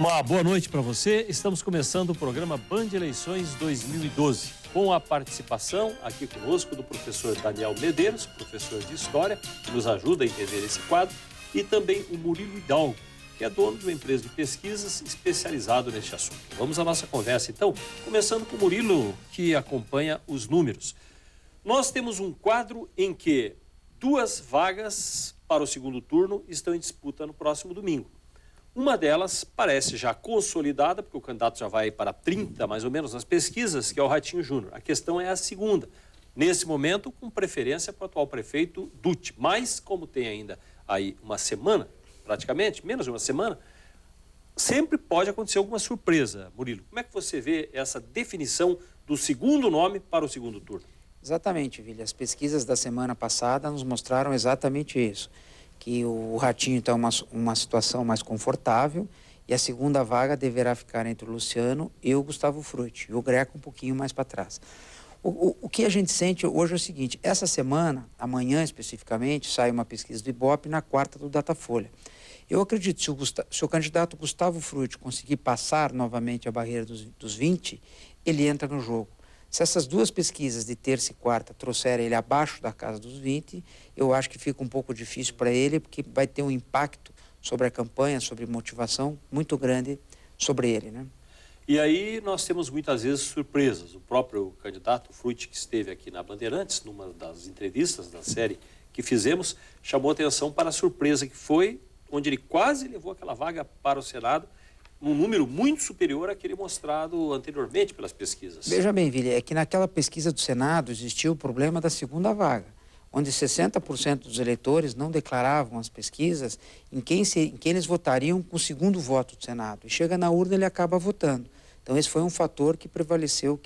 Uma boa noite para você. Estamos começando o programa Band Eleições 2012, com a participação aqui conosco do professor Daniel Medeiros, professor de História, que nos ajuda a entender esse quadro, e também o Murilo Hidalgo, que é dono de uma empresa de pesquisas especializado neste assunto. Vamos à nossa conversa, então, começando com o Murilo, que acompanha os números. Nós temos um quadro em que 2 vagas para o segundo turno estão em disputa no próximo domingo. Uma delas parece já consolidada, porque o candidato já vai para 30, mais ou menos, nas pesquisas, que é o Ratinho Júnior. A questão é a segunda. Nesse momento, com preferência para o atual prefeito Dutti. Mas, como tem ainda aí uma semana, praticamente, menos de uma semana, sempre pode acontecer alguma surpresa. Murilo, como é que você vê essa definição do segundo nome para o segundo turno? Exatamente, Vili. As pesquisas da semana passada nos mostraram exatamente isso. Que o Ratinho está em uma situação mais confortável e a segunda vaga deverá ficar entre o Luciano e o Gustavo Frutti, e o Greco um pouquinho mais para trás. O que a gente sente hoje é o seguinte: essa semana, amanhã especificamente, sai uma pesquisa do Ibope, na quarta do Datafolha. Eu acredito que se o candidato Gustavo Frutti conseguir passar novamente a barreira dos 20, ele entra no jogo. Se essas 2 pesquisas de terça e quarta trouxerem ele abaixo da casa dos 20, eu acho que fica um pouco difícil para ele, porque vai ter um impacto sobre a campanha, sobre motivação muito grande sobre ele, né? E aí nós temos muitas vezes surpresas. O próprio candidato Frutti, que esteve aqui na Bandeirantes, numa das entrevistas da série que fizemos, chamou atenção para a surpresa que foi, onde ele quase levou aquela vaga para o Senado, um número muito superior àquele mostrado anteriormente pelas pesquisas. Veja bem, Vili, é que naquela pesquisa do Senado existiu o problema da segunda vaga, onde 60% dos eleitores não declaravam as pesquisas em quem eles votariam com o segundo voto do Senado. E chega na urna, ele acaba votando. Então esse foi um fator que prevaleceu,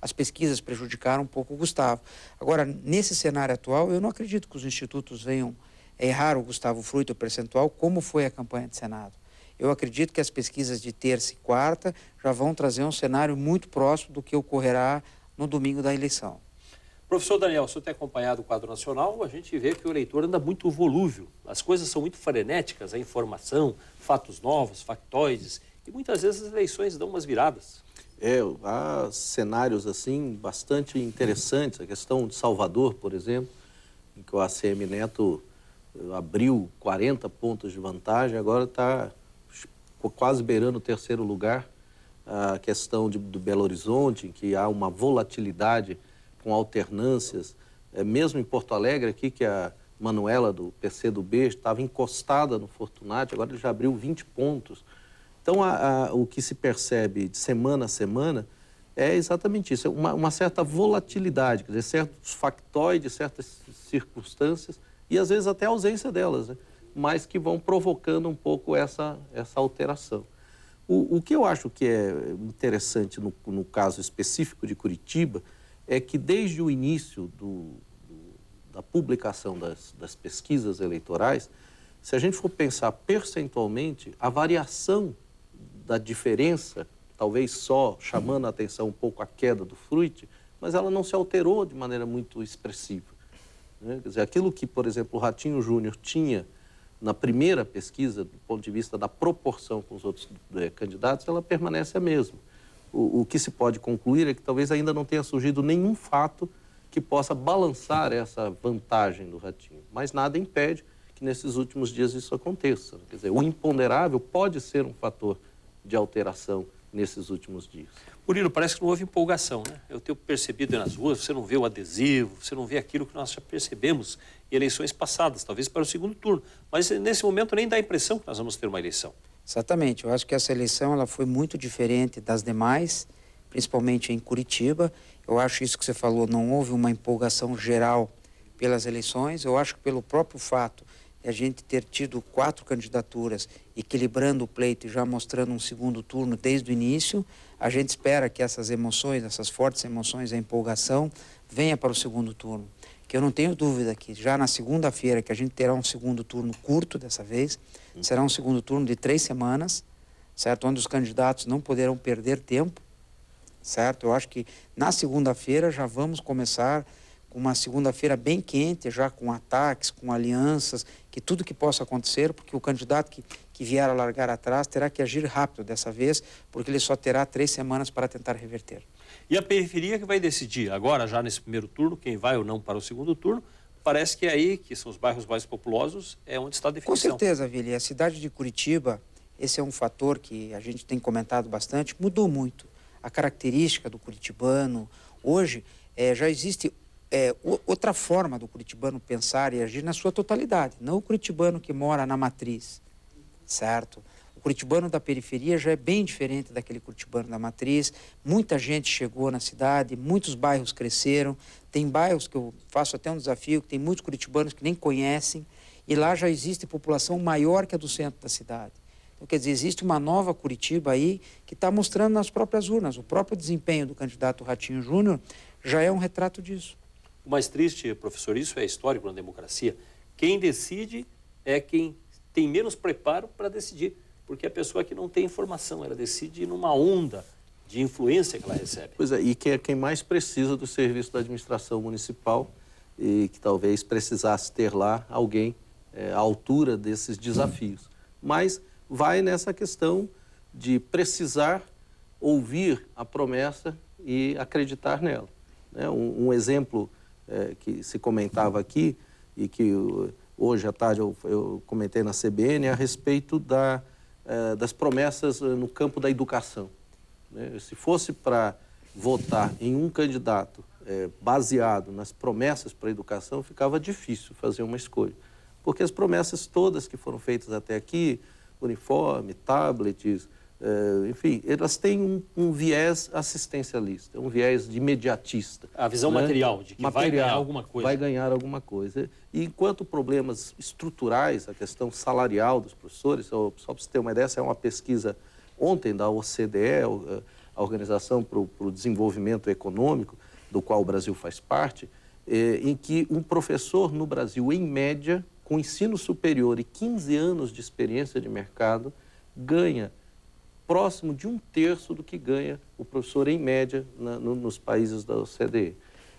as pesquisas prejudicaram um pouco o Gustavo. Agora, nesse cenário atual, eu não acredito que os institutos venham errar o Gustavo Frutti, o percentual, como foi a campanha de Senado. Eu acredito que as pesquisas de terça e quarta já vão trazer um cenário muito próximo do que ocorrerá no domingo da eleição. Professor Daniel, o senhor tem acompanhado o quadro nacional, a gente vê que o eleitor anda muito volúvel. As coisas são muito frenéticas, a informação, fatos novos, factoides, e muitas vezes as eleições dão umas viradas. Há cenários assim bastante interessantes. A questão de Salvador, por exemplo, em que o ACM Neto abriu 40 pontos de vantagem, agora está quase beirando o 3º lugar. A questão do Belo Horizonte, em que há uma volatilidade com alternâncias, mesmo em Porto Alegre aqui, que a Manuela do PCdoB estava encostada no Fortunati, agora ele já abriu 20 pontos. Então, o que se percebe de semana a semana é exatamente isso, uma certa volatilidade, quer dizer, certos factoides, certas circunstâncias, e às vezes até a ausência delas, né? Mas que vão provocando um pouco essa alteração. O que eu acho que é interessante no caso específico de Curitiba é que desde o início da publicação das pesquisas eleitorais, se a gente for pensar percentualmente, a variação da diferença, talvez só chamando a atenção um pouco a queda do Frutti, mas ela não se alterou de maneira muito expressiva, né? Quer dizer, aquilo que, por exemplo, o Ratinho Júnior tinha na primeira pesquisa, do ponto de vista da proporção com os outros candidatos, ela permanece a mesma. O que se pode concluir é que talvez ainda não tenha surgido nenhum fato que possa balançar essa vantagem do Ratinho. Mas nada impede que nesses últimos dias isso aconteça. Quer dizer, o imponderável pode ser um fator de alteração nesses últimos dias. Murilo, parece que não houve empolgação, né? Eu tenho percebido nas ruas, você não vê o adesivo, você não vê aquilo que nós já percebemos em eleições passadas, talvez para o segundo turno. Mas nesse momento nem dá a impressão que nós vamos ter uma eleição. Exatamente, eu acho que essa eleição ela foi muito diferente das demais, principalmente em Curitiba. Eu acho isso que você falou, não houve uma empolgação geral pelas eleições. Eu acho que pelo próprio fato de a gente ter tido 4 candidaturas equilibrando o pleito e já mostrando um segundo turno desde o início, a gente espera que essas emoções, essas fortes emoções, a empolgação, venha para o segundo turno. Que eu não tenho dúvida que já na segunda-feira, que a gente terá um segundo turno curto dessa vez, será um segundo turno de 3 semanas, certo? Onde os candidatos não poderão perder tempo, certo? Eu acho que na segunda-feira já vamos começar com uma segunda-feira bem quente, já com ataques, com alianças, que tudo que possa acontecer, porque o candidato que vier a largar atrás terá que agir rápido dessa vez, porque ele só terá 3 semanas para tentar reverter. E a periferia que vai decidir agora, já nesse primeiro turno, quem vai ou não para o segundo turno, parece que é aí, que são os bairros mais populosos, é onde está a definição. Com certeza, Vili. A cidade de Curitiba, esse é um fator que a gente tem comentado bastante, mudou muito. A característica do curitibano, hoje, já existe outra forma do curitibano pensar e agir na sua totalidade. Não o curitibano que mora na matriz, certo? O curitibano da periferia já é bem diferente daquele curitibano da matriz. Muita gente chegou na cidade, muitos bairros cresceram. Tem bairros que eu faço até um desafio, que tem muitos curitibanos que nem conhecem, e lá já existe população maior que a do centro da cidade. Então, quer dizer, existe uma nova Curitiba aí que está mostrando nas próprias urnas. O próprio desempenho do candidato Ratinho Júnior já é um retrato disso. O mais triste, professor, isso é histórico na democracia. Quem decide é quem tem menos preparo para decidir, porque a pessoa que não tem informação, ela decide numa onda de influência que ela recebe. Pois é, e quem mais precisa do serviço da administração municipal e que talvez precisasse ter lá alguém à altura desses desafios. Mas vai nessa questão de precisar ouvir a promessa e acreditar nela. Né? Um exemplo que se comentava aqui e que hoje à tarde eu comentei na CBN a respeito das promessas no campo da educação. Né? Se fosse para votar em um candidato baseado nas promessas para a educação, ficava difícil fazer uma escolha. Porque as promessas todas que foram feitas até aqui, uniforme, tablets, enfim, elas têm um viés assistencialista, um viés de imediatista. A visão material, de que vai ganhar alguma coisa. Vai ganhar alguma coisa. E enquanto problemas estruturais, a questão salarial dos professores, só para você ter uma ideia, essa é uma pesquisa ontem da OCDE, a Organização para o Desenvolvimento Econômico, do qual o Brasil faz parte, em que um professor no Brasil, em média, com ensino superior e 15 anos de experiência de mercado, ganha próximo de 1/3 do que ganha o professor em média nos países da OCDE.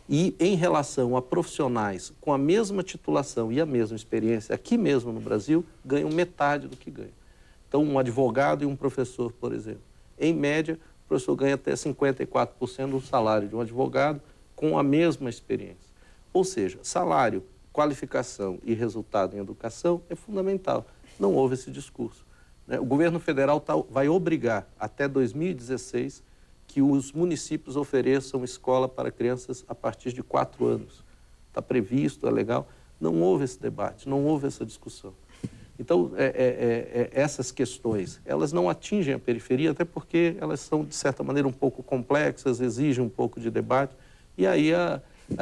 E em relação a profissionais com a mesma titulação e a mesma experiência aqui mesmo no Brasil, ganham metade do que ganha. Então, um advogado e um professor, por exemplo, em média, o professor ganha até 54% do salário de um advogado com a mesma experiência. Ou seja, salário, qualificação e resultado em educação é fundamental. Não houve esse discurso. O governo federal vai obrigar, até 2016, que os municípios ofereçam escola para crianças a partir de 4 anos. Está previsto, é legal. Não houve esse debate, não houve essa discussão. Então, essas questões, elas não atingem a periferia, até porque elas são, de certa maneira, um pouco complexas, exigem um pouco de debate, e aí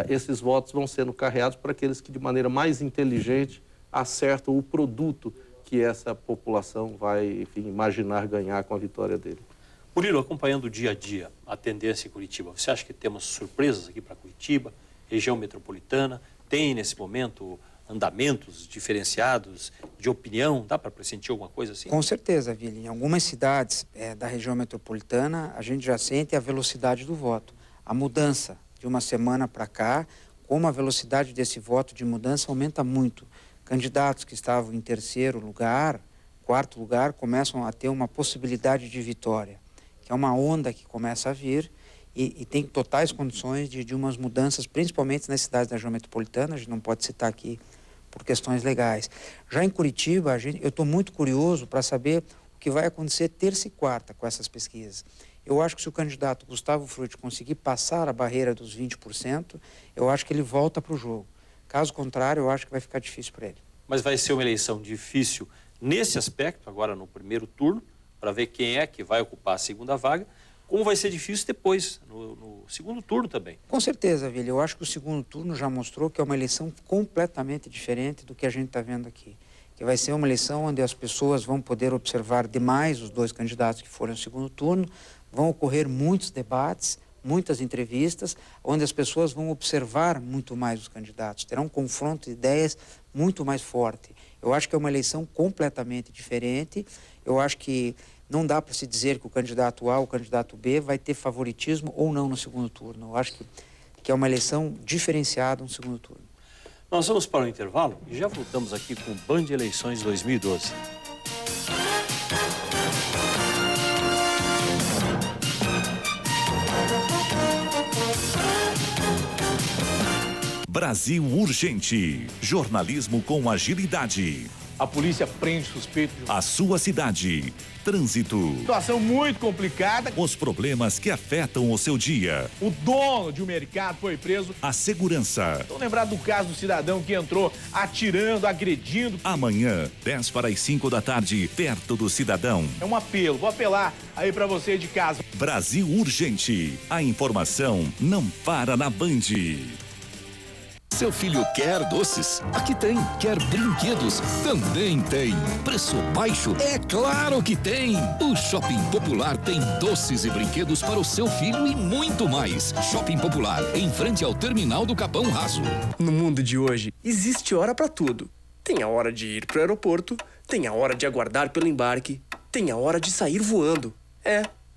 esses votos vão sendo carreados para aqueles que, de maneira mais inteligente, acertam o produto que essa população vai, enfim, imaginar ganhar com a vitória dele. Murilo, acompanhando o dia a dia, a tendência em Curitiba, você acha que temos surpresas aqui para Curitiba, região metropolitana? Tem, nesse momento, andamentos diferenciados de opinião? Dá para pressentir alguma coisa assim? Com certeza, Vili. Em algumas cidades da região metropolitana, a gente já sente a velocidade do voto. A mudança de uma semana para cá, como a velocidade desse voto de mudança aumenta muito. Candidatos que estavam em 3º lugar, 4º lugar, começam a ter uma possibilidade de vitória, que é uma onda que começa a vir e tem totais condições de umas mudanças, principalmente nas cidades da região metropolitana. A gente não pode citar aqui por questões legais. Já em Curitiba, eu estou muito curioso para saber o que vai acontecer terça e quarta com essas pesquisas. Eu acho que se o candidato Gustavo Frutti conseguir passar a barreira dos 20%, eu acho que ele volta para o jogo. Caso contrário, eu acho que vai ficar difícil para ele. Mas vai ser uma eleição difícil nesse aspecto, agora no primeiro turno, para ver quem é que vai ocupar a segunda vaga, como vai ser difícil depois, no segundo turno também. Com certeza, Vili. Eu acho que o segundo turno já mostrou que é uma eleição completamente diferente do que a gente está vendo aqui. Que vai ser uma eleição onde as pessoas vão poder observar demais os 2 candidatos que foram no segundo turno, vão ocorrer muitos debates, muitas entrevistas, onde as pessoas vão observar muito mais os candidatos, terá um confronto de ideias muito mais forte. Eu acho que é uma eleição completamente diferente. Eu acho que não dá para se dizer que o candidato A ou o candidato B vai ter favoritismo ou não no segundo turno. Eu acho que que é uma eleição diferenciada no segundo turno. Nós vamos para o intervalo e já voltamos aqui com o Band Eleições 2012. Brasil Urgente. Jornalismo com agilidade. A polícia prende suspeito de... A sua cidade. Trânsito. Situação muito complicada. Os problemas que afetam o seu dia. O dono de um mercado foi preso. A segurança. Estão lembrados do caso do cidadão que entrou atirando, agredindo. Amanhã, 10 para as 5 da tarde, perto do cidadão. É um apelo, vou apelar aí pra você de casa. Brasil Urgente. A informação não para na Band. Seu filho quer doces? Aqui tem. Quer brinquedos? Também tem. Preço baixo? É claro que tem. O Shopping Popular tem doces e brinquedos para o seu filho e muito mais. Shopping Popular, em frente ao terminal do Capão Raso. No mundo de hoje, existe hora para tudo. Tem a hora de ir para o aeroporto, tem a hora de aguardar pelo embarque, tem a hora de sair voando.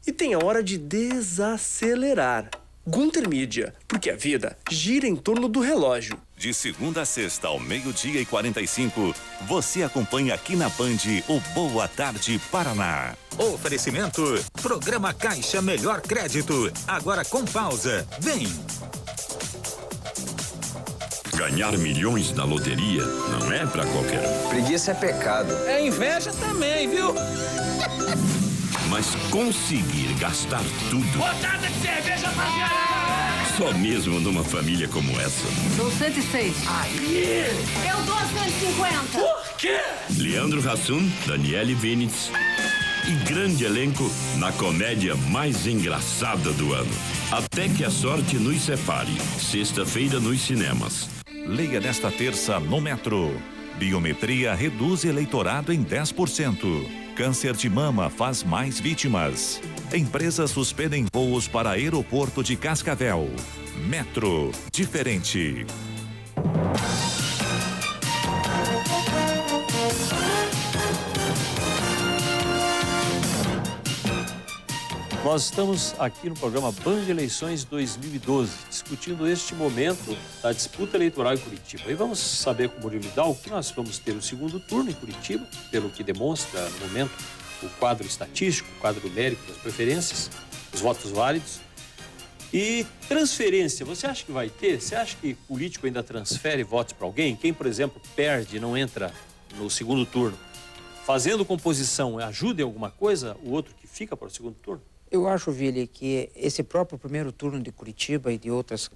E tem a hora de desacelerar. Gunter Mídia, porque a vida gira em torno do relógio. De segunda a sexta, ao 12h45, você acompanha aqui na Band o Boa Tarde Paraná. Oferecimento, Programa Caixa Melhor Crédito, agora com pausa. Vem! Ganhar milhões na loteria não é pra qualquer um. Preguiça é pecado. É inveja também, viu? Mas conseguir gastar tudo... Botada de cerveja pra só mesmo numa família como essa. Dou 106. Aí! Eu dou 150. Por quê? Leandro Hassum, Daniele Vinitz e grande elenco na comédia mais engraçada do ano. Até que a sorte nos separe. Sexta-feira nos cinemas. Leia nesta terça no Metro. Biometria reduz eleitorado em 10%. Câncer de mama faz mais vítimas. Empresas suspendem voos para aeroporto de Cascavel. Metro, diferente. Nós estamos aqui no programa Band Eleições 2012, discutindo este momento da disputa eleitoral em Curitiba. E vamos saber com o Murilo Vidal que nós vamos ter o segundo turno em Curitiba, pelo que demonstra no momento o quadro estatístico, o quadro numérico das preferências, os votos válidos. E transferência, você acha que vai ter? Você acha que político ainda transfere votos para alguém? Quem, por exemplo, perde e não entra no segundo turno, fazendo composição, ajuda em alguma coisa o outro que fica para o segundo turno? Eu acho, Vili, que esse próprio primeiro turno de Curitiba e de outras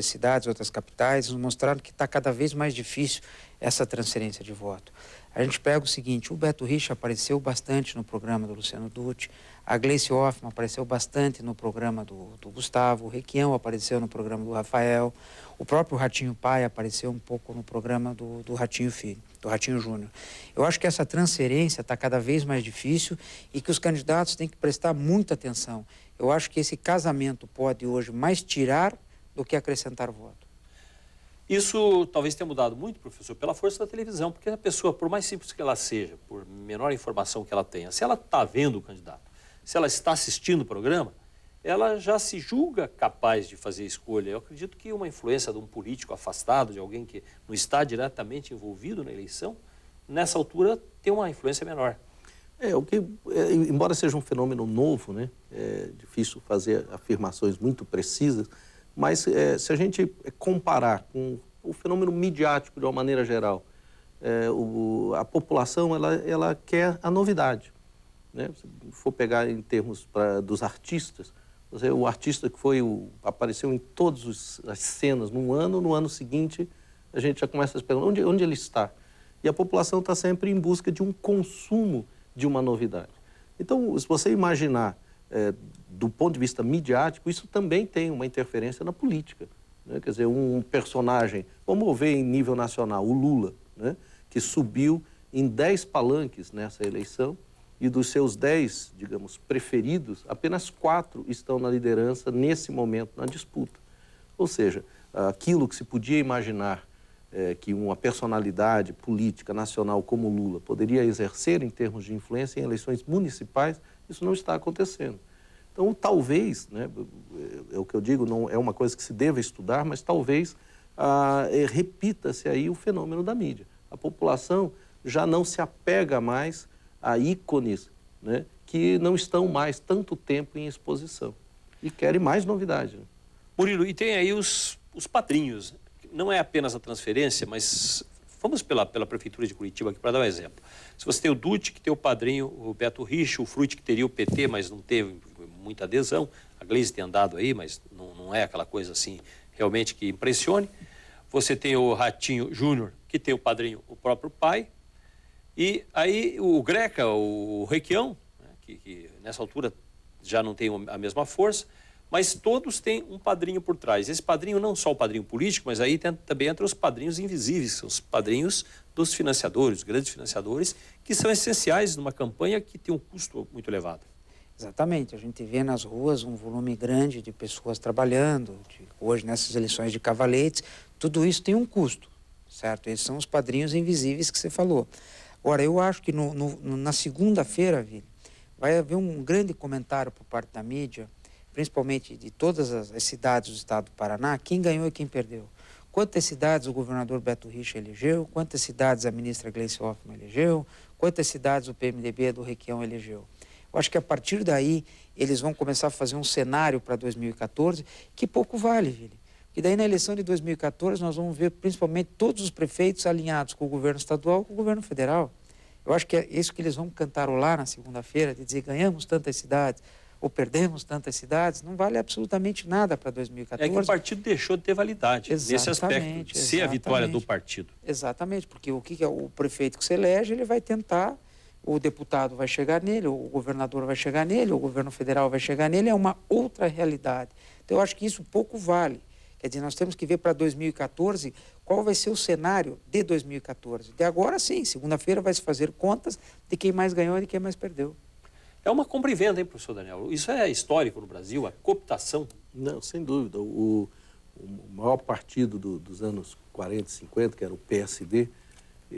cidades, outras capitais, nos mostraram que está cada vez mais difícil essa transferência de voto. A gente pega o seguinte, o Beto Richa apareceu bastante no programa do Luciano Dutti, a Gleice Hoffmann apareceu bastante no programa do Gustavo, o Requião apareceu no programa do Rafael, o próprio Ratinho Pai apareceu um pouco no programa do Ratinho Filho, do Ratinho Júnior. Eu acho que essa transferência está cada vez mais difícil e que os candidatos têm que prestar muita atenção. Eu acho que esse casamento pode hoje mais tirar do que acrescentar voto. Isso talvez tenha mudado muito, professor, pela força da televisão, porque a pessoa, por mais simples que ela seja, por menor informação que ela tenha, se ela está vendo o candidato, se ela está assistindo o programa, ela já se julga capaz de fazer escolha. Eu acredito que uma influência de um político afastado, de alguém que não está diretamente envolvido na eleição, nessa altura tem uma influência menor. Embora seja um fenômeno novo, né, é difícil fazer afirmações muito precisas, mas se a gente comparar com o fenômeno midiático de uma maneira geral, a população ela quer a novidade. Né? Se for pegar em termos dos artistas, o artista que apareceu em todas as cenas no ano seguinte, a gente já começa a se perguntar onde ele está. E a população está sempre em busca de um consumo de uma novidade. Então, se você imaginar do ponto de vista midiático, isso também tem uma interferência na política. Né? Quer dizer, um personagem, vamos ver em nível nacional, o Lula, né? Que subiu em 10 palanques nessa eleição, e dos seus 10, digamos, preferidos, apenas 4 estão na liderança nesse momento, na disputa. Ou seja, aquilo que se podia imaginar que uma personalidade política nacional como Lula poderia exercer em termos de influência em eleições municipais, isso não está acontecendo. Então, talvez, né, é o que eu digo, não é uma coisa que se deva estudar, mas talvez repita-se aí o fenômeno da mídia. A população já não se apega mais a ícones, né, que não estão mais tanto tempo em exposição e querem mais novidade. Né? Murilo, e tem aí os padrinhos. Não é apenas a transferência, mas vamos pela Prefeitura de Curitiba aqui para dar um exemplo. Se você tem o Dutti, que tem o padrinho, o Beto Rich, o Frutti, que teria o PT, mas não teve muita adesão. A Gleisi tem andado aí, mas não é aquela coisa assim realmente que impressione. Você tem o Ratinho Júnior, que tem o padrinho, o próprio pai. E aí o Greca, o Requião, né, que nessa altura já não tem a mesma força, mas todos têm um padrinho por trás. Esse padrinho não só o padrinho político, mas aí também entra os padrinhos invisíveis, os padrinhos dos financiadores, os grandes financiadores, que são essenciais numa campanha que tem um custo muito elevado. Exatamente. A gente vê nas ruas um volume grande de pessoas trabalhando, hoje nessas eleições de cavaletes, tudo isso tem um custo, certo? Esses são os padrinhos invisíveis que você falou. Agora, eu acho que na segunda-feira, Vili, vai haver um grande comentário por parte da mídia, principalmente de todas as cidades do estado do Paraná, quem ganhou e quem perdeu. Quantas cidades o governador Beto Rich elegeu, quantas cidades a ministra Gleisi Hoffmann elegeu, quantas cidades o PMDB do Requião elegeu. Eu acho que a partir daí eles vão começar a fazer um cenário para 2014 que pouco vale, Vili. E daí na eleição de 2014 nós vamos ver principalmente todos os prefeitos alinhados com o governo estadual e com o governo federal. Eu acho que é isso que eles vão cantarolar na segunda-feira, de dizer ganhamos tantas cidades ou perdemos tantas cidades, não vale absolutamente nada para 2014. É que o partido deixou de ter validade nesse aspecto, ser a vitória do partido. Exatamente, porque o que é o prefeito que se elege, ele vai tentar, o deputado vai chegar nele, o governador vai chegar nele, o governo federal vai chegar nele, é uma outra realidade. Então eu acho que isso pouco vale. Quer dizer, nós temos que ver para 2014 qual vai ser o cenário de 2014. De agora sim, segunda-feira vai se fazer contas de quem mais ganhou e de quem mais perdeu. É uma compra e venda, hein, professor Daniel? Isso é histórico no Brasil, a cooptação? Não, sem dúvida. O maior partido dos anos 40 e 50, que era o PSD,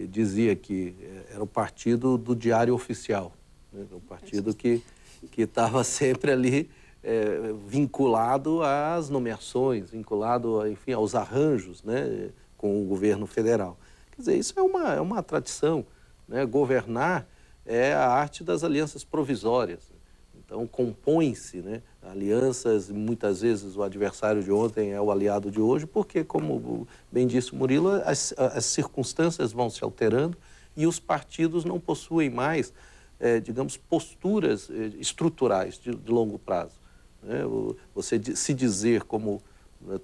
dizia que era o partido do diário oficial, né? O partido que estava sempre ali vinculado às nomeações, vinculado, enfim, aos arranjos, né, com o governo federal. Quer dizer, isso é uma tradição, né? Governar é a arte das alianças provisórias. Então, compõe-se, né, alianças, muitas vezes o adversário de ontem é o aliado de hoje, porque, como bem disse o Murilo, as circunstâncias vão se alterando e os partidos não possuem mais, digamos, posturas estruturais de longo prazo. Né? Você se dizer, como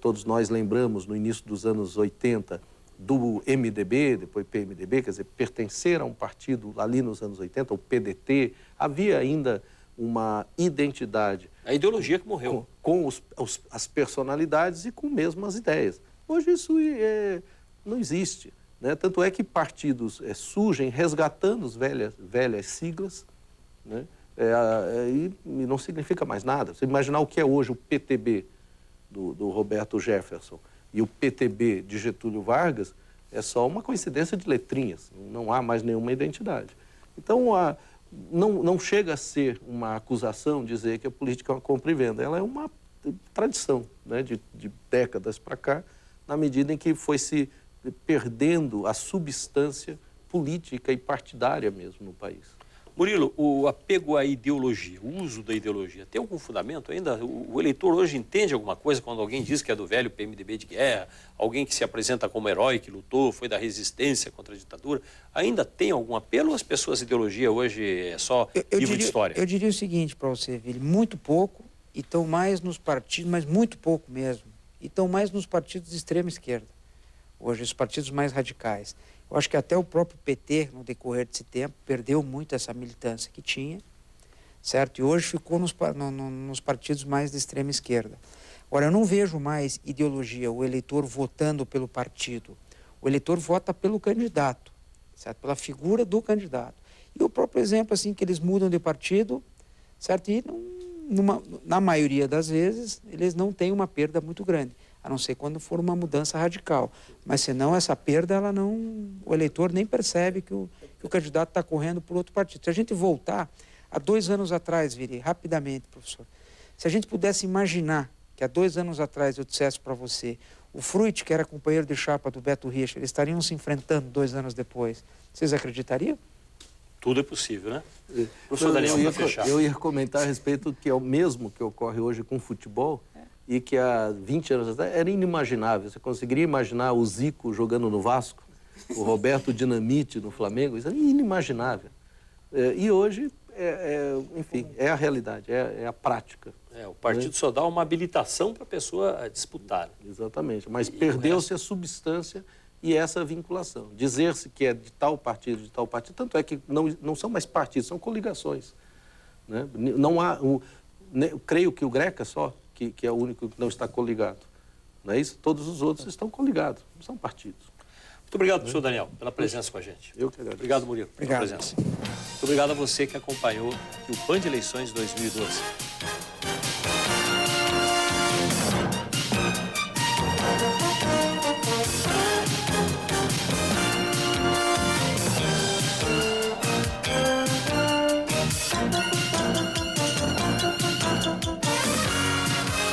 todos nós lembramos no início dos anos 80, do MDB, depois PMDB, quer dizer, pertencer a um partido ali nos anos 80, o PDT, havia ainda uma identidade. A ideologia que morreu. Com as personalidades e com mesmo as ideias. Hoje isso não existe, né? Tanto é que partidos surgem resgatando as velhas siglas, né? E não significa mais nada. Você imaginar o que é hoje o PTB do Roberto Jefferson e o PTB de Getúlio Vargas, é só uma coincidência de letrinhas, não há mais nenhuma identidade. Então, não chega a ser uma acusação dizer que a política é uma compra e venda, ela é uma tradição, né, de décadas para cá, na medida em que foi se perdendo a substância política e partidária mesmo no país. Murilo, o apego à ideologia, o uso da ideologia, tem algum fundamento ainda? O eleitor hoje entende alguma coisa quando alguém diz que é do velho PMDB de guerra, alguém que se apresenta como herói, que lutou, foi da resistência contra a ditadura, ainda tem algum apelo ou as pessoas, a ideologia hoje é só livro de história? Eu diria o seguinte para você, Vili, muito pouco, e estão mais nos partidos, mas muito pouco mesmo, e estão mais nos partidos de extrema esquerda, hoje, os partidos mais radicais. Eu acho que até o próprio PT, no decorrer desse tempo, perdeu muito essa militância que tinha, certo? E hoje ficou nos partidos mais de extrema esquerda. Agora, eu não vejo mais ideologia, o eleitor votando pelo partido. O eleitor vota pelo candidato, certo? Pela figura do candidato. E o próprio exemplo, assim, que eles mudam de partido, certo? E na maioria das vezes, eles não têm uma perda muito grande, a não ser quando for uma mudança radical. Mas, senão, essa perda, o eleitor nem percebe que o candidato está correndo por outro partido. Se a gente voltar a 2 anos atrás, Vili, rapidamente, professor, Se a gente pudesse imaginar que há 2 anos atrás eu dissesse para você, o Fruit, que era companheiro de chapa do Beto Richa, eles estariam se enfrentando 2 anos depois, vocês acreditariam? Tudo é possível, né? Professor Daniel, para fechar. Eu ia comentar a respeito que é o mesmo que ocorre hoje com o futebol e que há 20 anos atrás era inimaginável. Você conseguiria imaginar o Zico jogando no Vasco, o Roberto Dinamite no Flamengo? Isso é inimaginável. E hoje, enfim, é a realidade, é a prática. O partido só dá uma habilitação para a pessoa disputar. Exatamente, mas perdeu-se a substância e essa vinculação. Dizer-se que é de tal partido, tanto é que não são mais partidos, são coligações. Né? Não há, eu creio que o Greca só, que é o único que não está coligado. Não é isso? Todos os outros estão coligados, não são partidos. Muito obrigado, professor Daniel, pela presença com a gente. Eu que agradeço. Obrigado, Murilo, pela presença. Muito obrigado a você que acompanhou aqui o Band Eleições 2012.